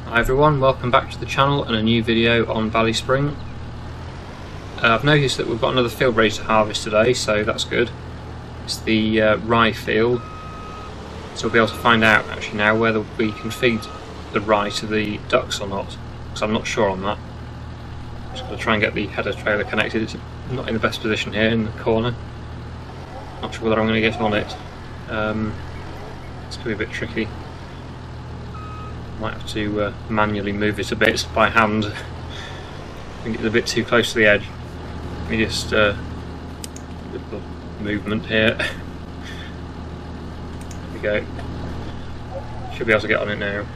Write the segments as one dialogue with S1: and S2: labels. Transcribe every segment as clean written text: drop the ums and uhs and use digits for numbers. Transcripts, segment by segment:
S1: Hi everyone, welcome back to the channel and a new video on BallySpring. I've noticed that we've got another field ready to harvest today, so that's good. It's the RYE field, so we'll be able to find out actually now whether we can feed the RYE to the ducks or not, because I'm not sure on that. I'm just going to try and get the header trailer connected. It's not in the best position here in the corner. Not sure whether I'm going to get on it. It's going to be a bit tricky. Might have to manually move it a bit by hand. I think it's a bit too close to the edge. Let me just little movement here. There we go. Should be able to get on it now.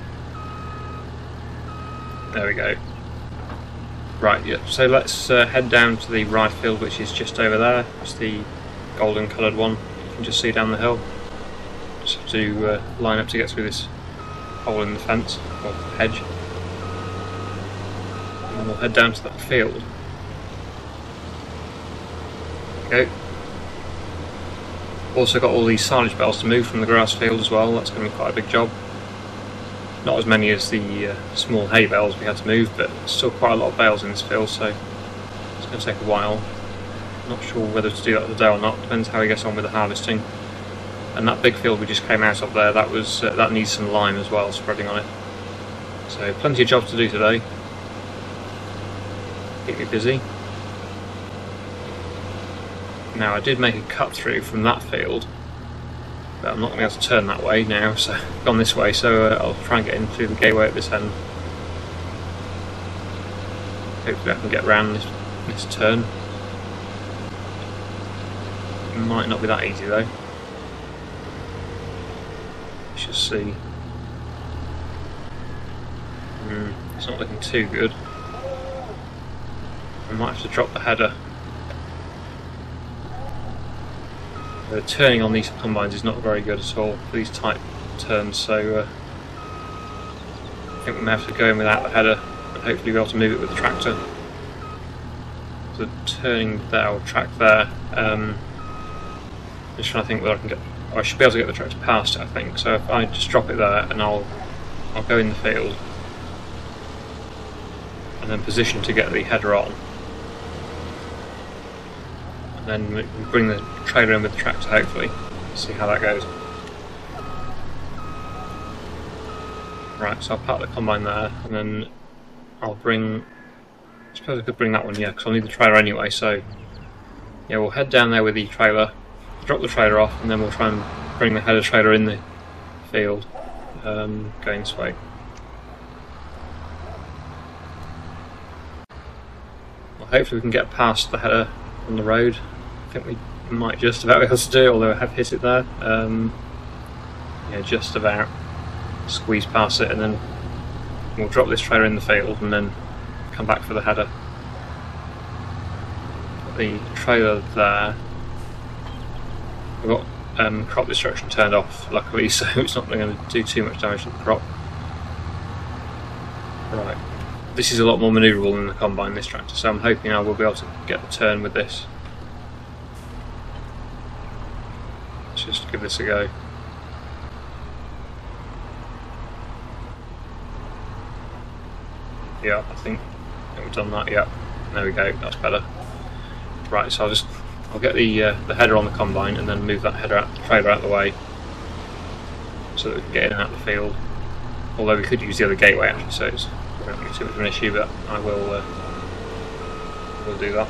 S1: There we go. Right, yeah. So let's head down to the RYE field, which is just over there. It's the golden coloured one. You can just see down the hill. Just have to line up to get through this hole in the fence, or hedge, and then we'll head down to that field. There we go. Also got all these silage bales to move from the grass field as well. That's going to be quite a big job. Not as many as the small hay bales we had to move, but still quite a lot of bales in this field, so it's going to take a while. Not sure whether to do that today or not, depends how he gets on with the harvesting. And that big field we just came out of there, that needs some lime as well, spreading on it. So plenty of jobs to do today. Keep me busy. Now I did make a cut through from that field, but I'm not going to be able to turn that way now, so I've gone this way, so I'll try and get in through the gateway at this end. Hopefully I can get around this turn. It might not be that easy though. Let's just see. It's not looking too good. I might have to drop the header. The turning on these combines is not very good at all for these tight turns, so I think we may have to go in without the header and hopefully be able to move it with the tractor. So turning there, or track there. Just trying to think whether I can get. I should be able to get the tractor past it, I think. So if I just drop it there, and I'll go in the field, and then position to get the header on, and then we can bring the trailer in with the tractor. Hopefully, see how that goes. Right, so I'll park the combine there, and then I'll bring. I suppose I could bring that one, yeah, because I'll need the trailer anyway. So yeah, we'll head down there with the trailer. Drop the trailer off, and then we'll try and bring the header trailer in the field, going this way. Well, hopefully we can get past the header on the road. I think we might just about be able to do it, although I have hit it there. Yeah, just about. Squeeze past it, and then we'll drop this trailer in the field, and then come back for the header. Got the trailer there. I've got crop destruction turned off, luckily, so it's not going to do too much damage to the crop. Right, this is a lot more manoeuvrable than the combine, this tractor, so I'm hoping I will be able to get the turn with this. Let's just give this a go. Yeah, I think we've done that, yeah. There we go, that's better. Right, so I'll get the header on the combine and then move that trailer out of the way so that we can get in and out of the field. Although we could use the other gateway actually, so it's not going to be too much of an issue, but I will do that.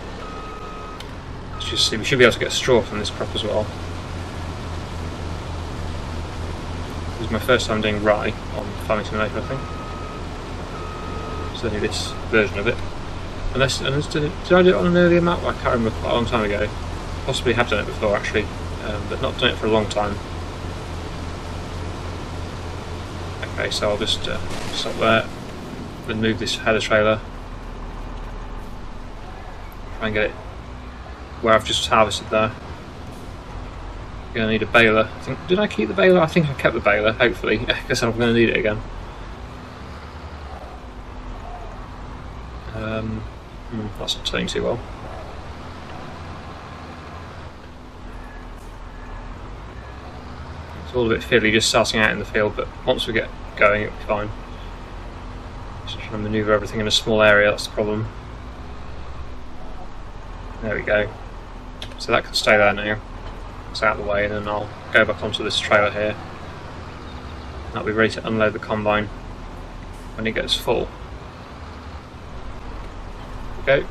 S1: Let's just see, we should be able to get straw from this crop as well. This is my first time doing RYE on Farming Simulator, I think. Certainly this version of it. Unless did I do it on an earlier map? I can't remember, quite a long time ago. Possibly have done it before actually, but not done it for a long time. Okay, so I'll just stop there, then move this header trailer, try and get it where I've just harvested there. I'm going to need a baler. Did I keep the baler? I think I kept the baler, hopefully, because I'm going to need it again. That's not turning too well. It's all a bit fiddly just starting out in the field, but once we get going it'll be fine. Just trying to manoeuvre everything in a small area, that's the problem. There we go. So that can stay there now. It's out of the way, and then I'll go back onto this trailer here. That'll be ready to unload the combine when it gets full. Go.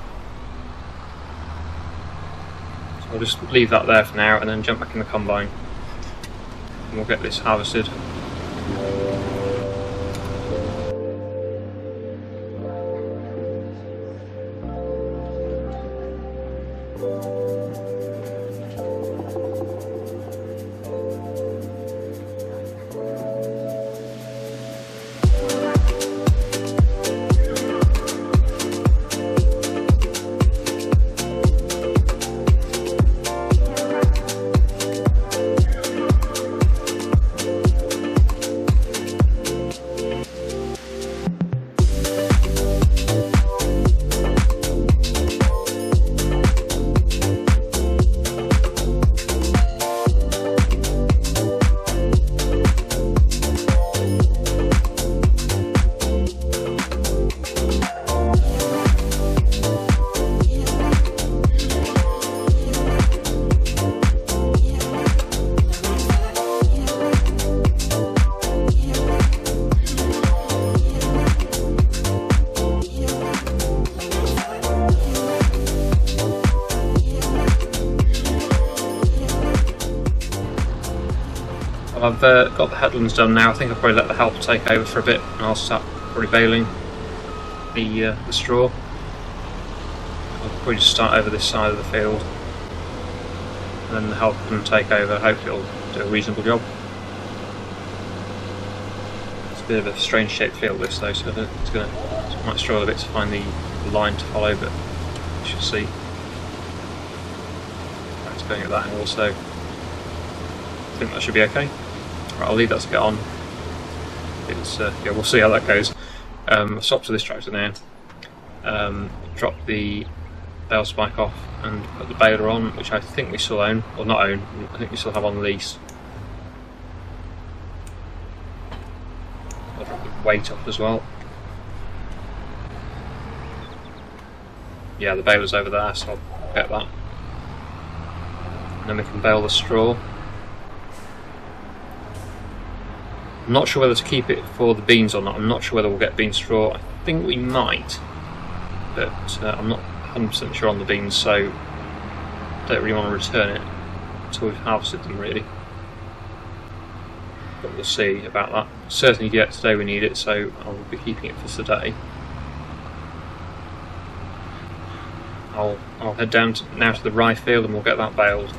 S1: So I'll just leave that there for now and then jump back in the combine and we'll get this harvested. I've got the headlands done now. I think I'll probably let the helper take over for a bit and I'll start probably baling the straw. I'll probably just start over this side of the field and then the helper can take over. Hopefully it'll do a reasonable job. It's a bit of a strange shaped field this though, so it might struggle a bit to find the line to follow, but you should see. It's going at that angle, so I think that should be okay. Right, I'll leave that to get on. Yeah, we'll see how that goes. I'll stop to this tractor now, drop the bale spike off and put the baler on, which I think we still own, or not own, I think we still have on lease. I'll drop the weight off as well. Yeah, the baler's over there, so I'll get that. And then we can bale the straw. I'm not sure whether to keep it for the beans or not. I'm not sure whether we'll get bean straw. I think we might, but I'm not 100% sure on the beans, so I don't really want to return it until we've harvested them really. But we'll see about that. Certainly yet today we need it, so I'll be keeping it for today. I'll head down now to the rye field and we'll get that baled.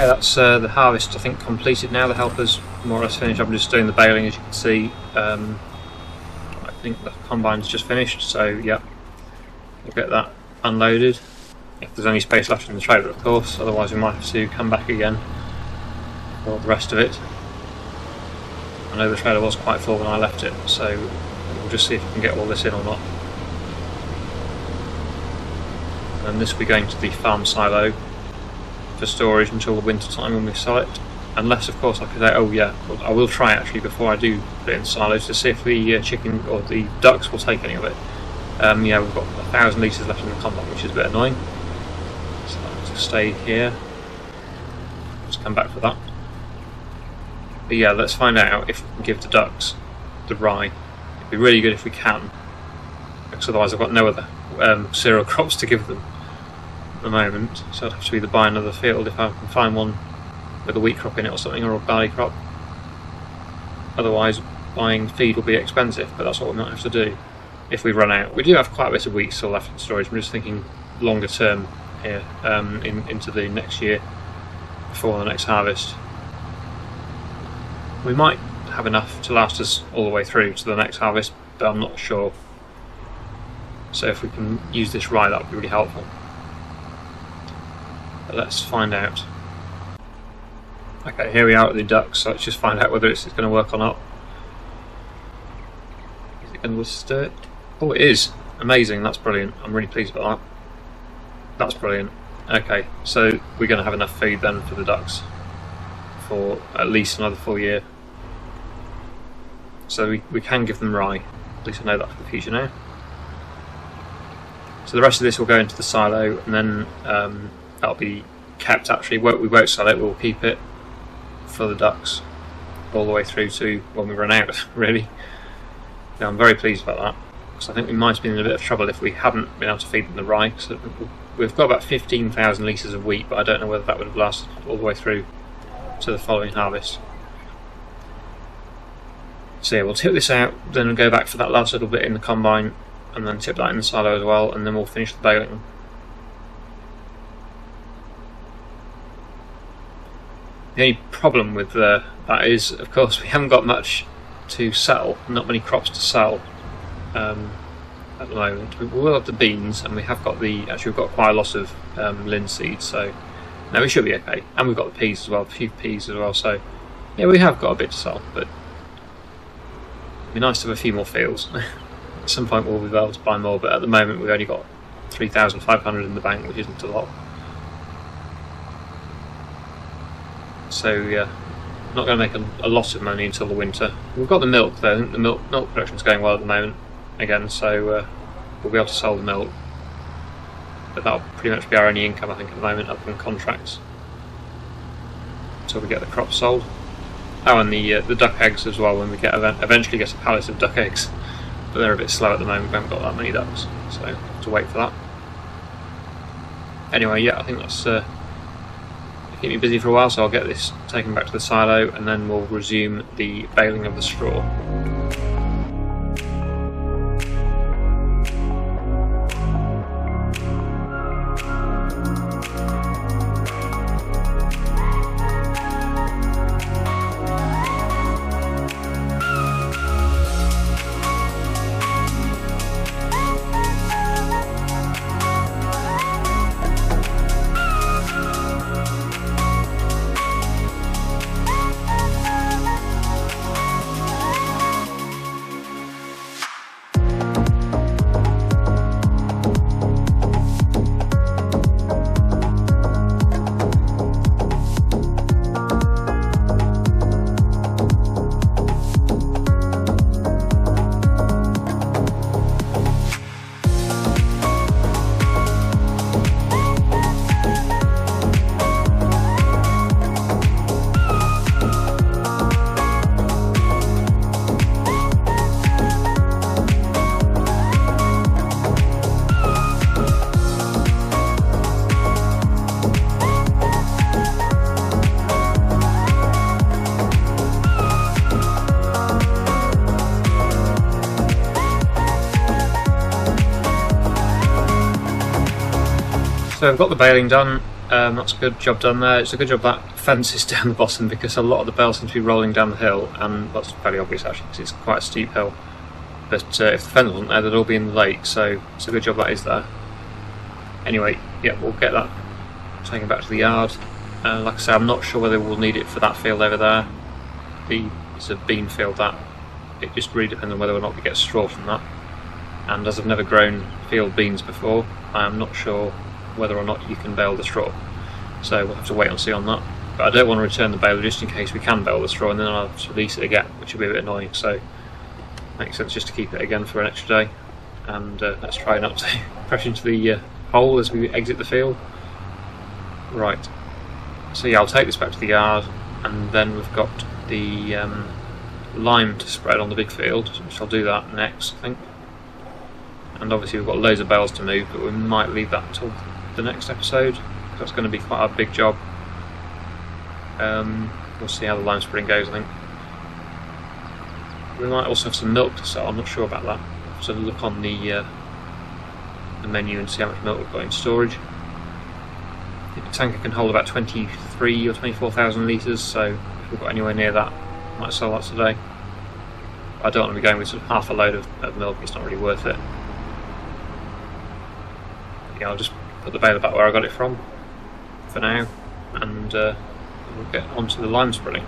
S1: Okay, that's the harvest I think completed now. The helper's more or less finished. I'm just doing the baling, as you can see. I think the combine's just finished, so yeah, we'll get that unloaded. If there's any space left in the trailer, of course, otherwise we might have to come back again for the rest of it. I know the trailer was quite full when I left it, so we'll just see if we can get all this in or not. And this will be going to the farm silo for storage until the winter time when we sell it. Unless, of course, like I say, oh yeah, I will try actually before I do put it in silos to see if the chicken or the ducks will take any of it. Yeah, we've got 1,000 litres left in the combine, which is a bit annoying. So I'll have to stay here. Just come back for that. But yeah, let's find out if we can give the ducks the rye. It'd be really good if we can, because otherwise I've got no other cereal crops to give them at the moment. So I'd have to either buy another field if I can find one with a wheat crop in it or something, or a barley crop. Otherwise, buying feed will be expensive, but that's what we might have to do if we run out. We do have quite a bit of wheat still left in storage. I'm just thinking longer term here, into the next year, before the next harvest. We might have enough to last us all the way through to the next harvest, but I'm not sure. So if we can use this rye, that would be really helpful. But let's find out. Okay, here we are at the ducks, so let's just find out whether it's going to work or not. Is it going to withstand it? Oh, it is! Amazing, that's brilliant. I'm really pleased about that. That's brilliant. Okay, so we're going to have enough feed then for the ducks for at least another full year. So we can give them rye. At least I know that for the future now. So the rest of this will go into the silo, and then that'll be kept actually. We won't sell it, we'll keep it for the ducks all the way through to when we run out, really. Yeah, I'm very pleased about that, because I think we might have been in a bit of trouble if we hadn't been able to feed them the rye. So we've got about 15,000 litres of wheat, but I don't know whether that would have lasted all the way through to the following harvest. So yeah, we'll tip this out, then we'll go back for that last little bit in the combine, and then tip that in the silo as well, and then we'll finish the baling. The only problem with that is, of course, we haven't got much to sell, not many crops to sell at the moment. We will have the beans, and we have got actually we've got quite a lot of linseed, so no, we should be okay. And we've got the peas as well, a few peas as well, so yeah, we have got a bit to sell, but it'd be nice to have a few more fields. At some point we'll be able to buy more, but at the moment we've only got 3,500 in the bank, which isn't a lot. So yeah, not going to make a lot of money until the winter. We've got the milk though. I think the milk production is going well at the moment again, so we'll be able to sell the milk. But that'll pretty much be our only income, I think, at the moment, other than contracts, until we get the crops sold. Oh, and the duck eggs as well. When we eventually get a pallet of duck eggs, but they're a bit slow at the moment. We haven't got that many ducks, so we'll have to wait for that. Anyway, yeah, I think that's keep me busy for a while, so I'll get this taken back to the silo, and then we'll resume the baling of the straw. So I've got the baling done. That's a good job done there. It's a good job that fence is down the bottom, because a lot of the bales seem to be rolling down the hill, and that's fairly obvious actually, because it's quite a steep hill. But if the fence wasn't there, they'd all be in the lake, so it's a good job that is there. Anyway, yeah, we'll get that taken back to the yard. Like I say, I'm not sure whether we'll need it for that field over there. The it's a bean field that it just really depends on whether or not we get straw from that. And as I've never grown field beans before, I am not sure whether or not you can bale the straw. So we'll have to wait and see on that. But I don't want to return the baler just in case we can bale the straw and then I'll have to release it again, which will be a bit annoying. So makes sense just to keep it again for an extra day. And let's try not to crash into the hole as we exit the field. Right. So yeah, I'll take this back to the yard, and then we've got the lime to spread on the big field, which I'll do that next, I think. And obviously we've got loads of bales to move, but we might leave that until the next episode. That's going to be quite a big job. We'll see how the lime spreading goes, I think. We might also have some milk to sell, I'm not sure about that. So look on the menu and see how much milk we've got in storage. The tanker can hold about 23 or 24,000 litres, so if we've got anywhere near that, I might sell that today. I don't want to be going with sort of half a load of milk, it's not really worth it. Yeah, I'll just put the baler back where I got it from for now, and we'll get onto the lime spreading.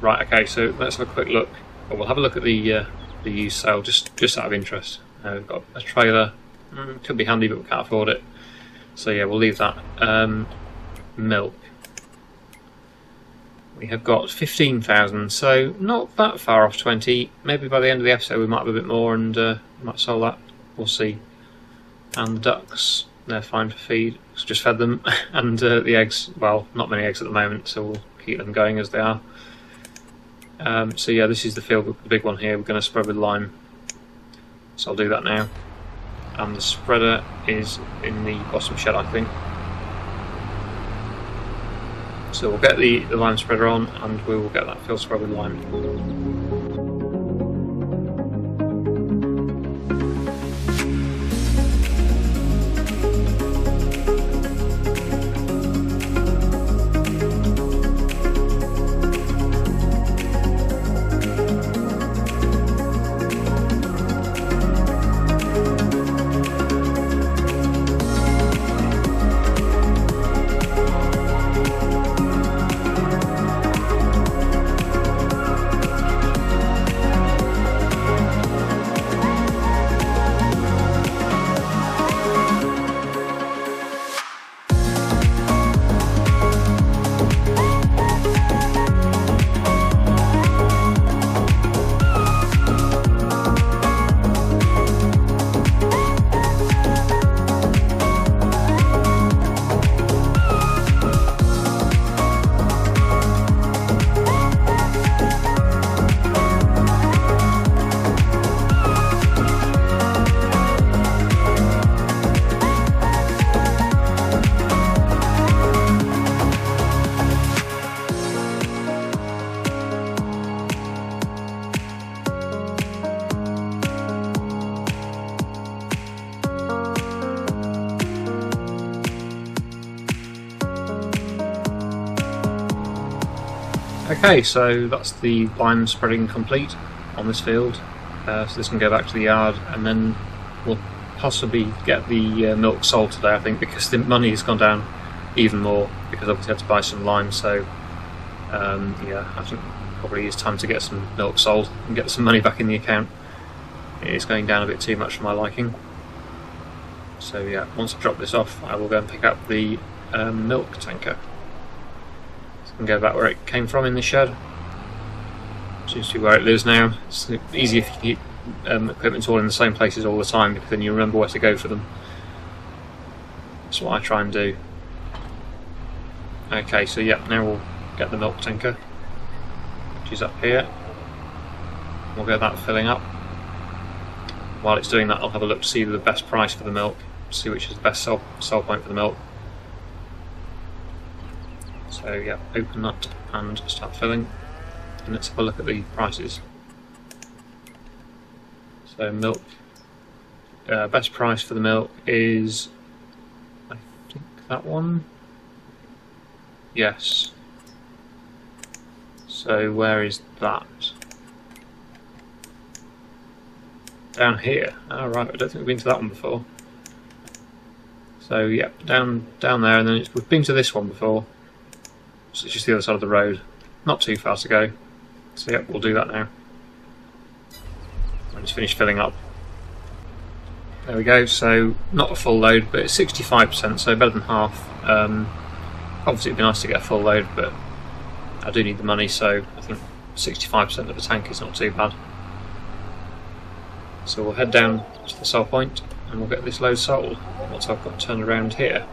S1: Right, okay, so let's have a quick look. Well, we'll have a look at the used sale just out of interest. We've got a trailer, could be handy, but we can't afford it. So yeah, we'll leave that. Milk. We have got 15,000, so not that far off 20. Maybe by the end of the episode we might have a bit more and might sell that. We'll see. And the ducks, they're fine for feed. Just fed them. And the eggs, well, not many eggs at the moment, so we'll keep them going as they are. So yeah, this is the field, the big one here. We're going to spread with lime. So I'll do that now. And the spreader is in the bottom shed, I think. So we'll get the lime spreader on and we will get that field spread with lime. Okay, so that's the lime spreading complete on this field. So this can go back to the yard, and then we'll possibly get the milk sold today, I think, because the money has gone down even more because obviously I had to buy some lime. So yeah, I think probably it's time to get some milk sold and get some money back in the account. It is going down a bit too much for my liking. So yeah, once I drop this off, I will go and pick up the milk tanker. And go back where it came from in the shed. Seems to be where it lives now. It's easy if you keep equipment all in the same places all the time, because then you remember where to go for them. That's what I try and do. Okay, so yeah, now we'll get the milk tanker, which is up here. We'll get that filling up. While it's doing that, I'll have a look to see the best price for the milk, see which is the best sell point for the milk. So yeah, open that and start filling, and let's have a look at the prices. So milk, best price for the milk is, I think, that one. Yes. So where is that? Down here. Oh right, I don't think we've been to that one before. So yeah, down there, and then we've been to this one before. So it's just the other side of the road. Not too far to go. So yeah, we'll do that now. I'll just finish filling up. There we go, so not a full load, but it's 65%, so better than half. Obviously it'd be nice to get a full load, but I do need the money, so I think 65% of the tank is not too bad. So we'll head down to the sell point and we'll get this load sold once I've got turned around here.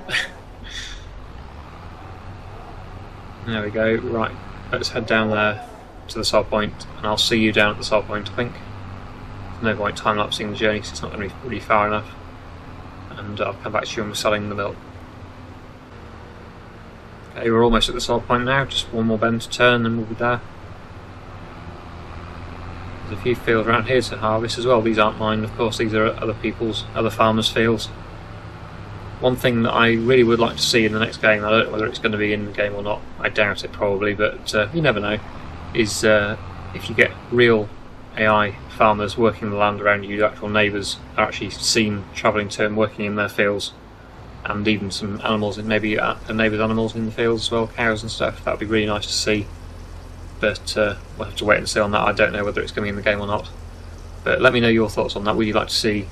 S1: There we go, right, let's head down there to the sell point and I'll see you down at the sell point, I think. There's no point time-lapsing the journey because it's not going to be really far enough, and I'll come back to you when we're selling the milk. Okay, we're almost at the sell point now, just one more bend to turn and we'll be there. There's a few fields around here to harvest as well. These aren't mine, of course, these are other farmers' fields. One thing that I really would like to see in the next game, I don't know whether it's going to be in the game or not, I doubt it probably, but you never know, is if you get real AI farmers working the land around you, actual neighbours are actually seen travelling to and working in their fields, and even some animals, maybe neighbours' animals in the fields as well, cows and stuff. That would be really nice to see, but we'll have to wait and see on that. I don't know whether it's going to be in the game or not, but let me know your thoughts on that. Would you like to see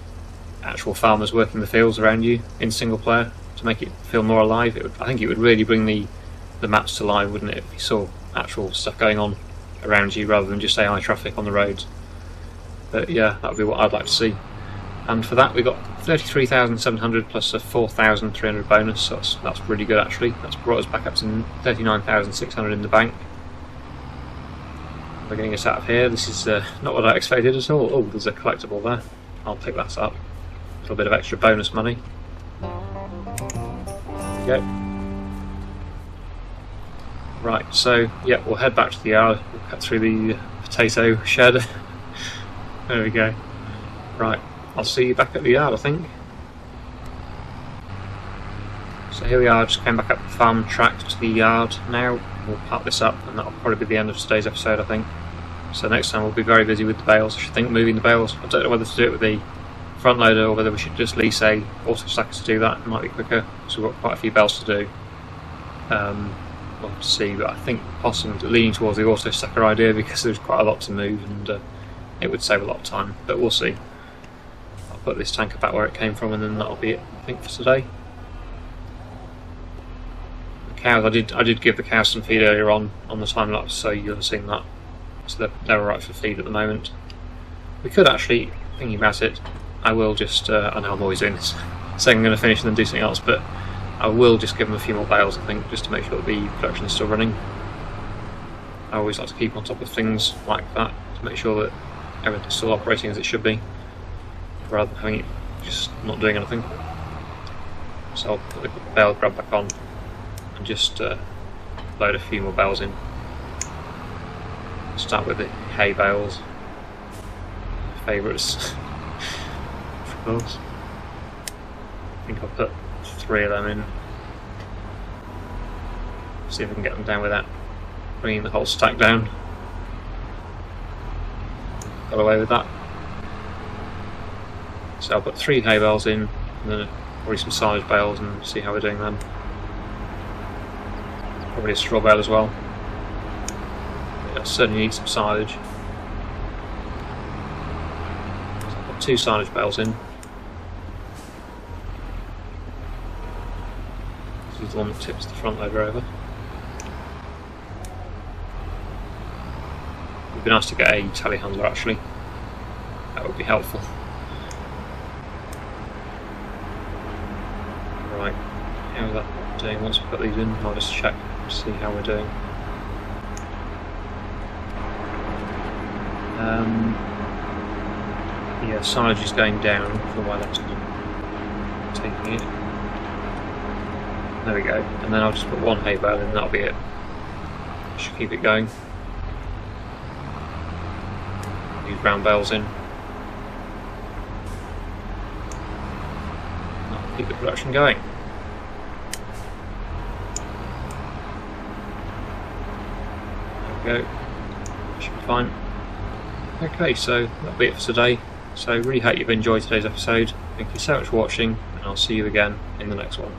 S1: actual farmers working the fields around you in single player to make it feel more alive? I think it would really bring the maps to life, wouldn't it, if you saw actual stuff going on around you rather than just AI traffic on the roads. But yeah, that would be what I'd like to see. And for that we got 33,700 plus a 4,300 bonus, so that's really good actually. That's brought us back up to 39,600 in the bank. We're getting us out of here. This is not what I expected at all. Oh, there's a collectible there. I'll pick that up. A little bit of extra bonus money. There we go. Right, so yeah, we'll head back to the yard. We'll cut through the potato shed. There we go. Right, I'll see you back at the yard, I think. So here we are, just came back up the farm track to the yard now. We'll park this up and that'll probably be the end of today's episode, I think. So next time we'll be very busy with the bales, I should think, moving the bales. I don't know whether to do it with the front loader or whether we should just lease a auto stacker to do that. It might be quicker, so we've got quite a few bales to do. We'll have to see, but I think possibly leaning towards the auto stacker idea because there's quite a lot to move and it would save a lot of time, but we'll see. I'll put this tanker back where it came from and then that'll be it, I think, for today. The cows, I did give the cows some feed earlier on the time lapse, so you'll have seen that. So they're alright for feed at the moment. We could actually, thinking about it, I will just, I know I'm always doing this, saying I'm going to finish and then do something else, but I will just give them a few more bales, I think, just to make sure that the production is still running. I always like to keep on top of things like that, to make sure that everything's still operating as it should be, rather than having it just not doing anything. So I'll put the bale grab back on and just load a few more bales in. Start with the hay bales, favourites, of course. I think I'll put 3 of them in. See if we can get them down without bringing the whole stack down. Got away with that. So I'll put 3 hay bales in, and then probably some silage bales and see how we're doing them. Probably a straw bale as well. I certainly need some silage. So I'll put 2 silage bales in. This is the one that tips the front loader over. It would be nice to get a telehandler actually. That would be helpful. Right, how's that doing? Once we put these in, I'll just check to see how we're doing. Yeah, silage is going down. I don't know why that's not taking it. There we go. And then I'll just put 1 hay bale in, and that'll be it. Should keep it going. Use brown bales in. That'll keep the production going. There we go. Should be fine. Okay, so that'll be it for today. So really hope you've enjoyed today's episode. Thank you so much for watching, and I'll see you again in the next one.